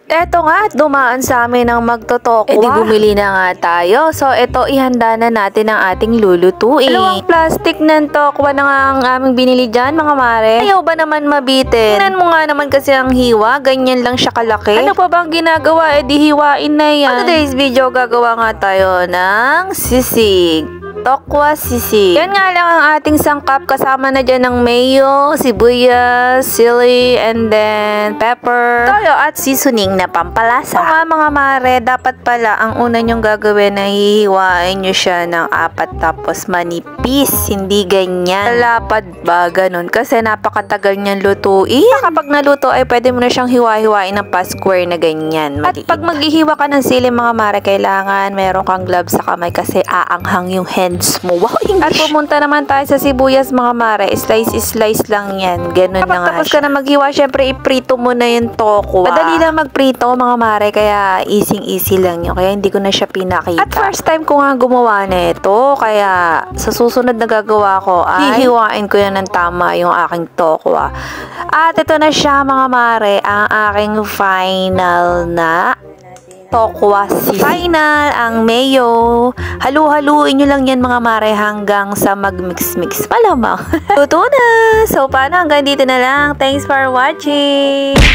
Eto nga, dumaan sa amin ang magtotokwa. E di bumili na nga tayo. So, eto, ihanda na natin ang ating lulutuin. Dalawang plastic ng tokwa na nga ang aming binili dyan, mga mare. Ayaw ba naman mabitin? Tingnan mo nga naman kasi ang hiwa. Ganyan lang siya kalaki. Ano pa bang ginagawa? E di hiwain na yan. For today's video, gagawa nga tayo ng sisig. Tokwa sisig. Yan nga lang ang ating sangkap. Kasama na dyan ng mayo, sibuyas, sili, and then pepper, toyo at seasoning na pampalasa. Mga mare, dapat pala ang una nyong gagawin na hihiwain nyo siya ng 4 tapos manipis. Hindi ganyan. Lapad ba? Ganun. Kasi napakatagal niyang lutuin. Kapag naluto ay pwede mo na siyang hiwa-hiwain ng pa-square na ganyan. Maliit. At pag maghihiwa ka ng sili, mga mare, kailangan meron kang gloves sa kamay kasi aanghang yung hands mo. Wow, English. At pumunta naman tayo sa sibuyas, mga mare. Slice lang yan. Ganun na nga. Tapos ka na maghiwa, syempre iprito mo na yung tokwa. Madali lang magprito, mga mare, kaya easy lang yun. Kaya hindi ko na siya pinakita. At first time ko nga gumawa na ito, kaya sa susunod na gagawa ko ay hihiwain ko yan ng tama yung aking tokwa. At ito na siya, mga mare, ang aking final na tokwa sisig. Final ang mayo. Halu-haluin nyo lang yan, mga mare, hanggang sa mag-mix-mix. Malamang. Luto na! So, paano? Hanggang dito na lang. Thanks for watching!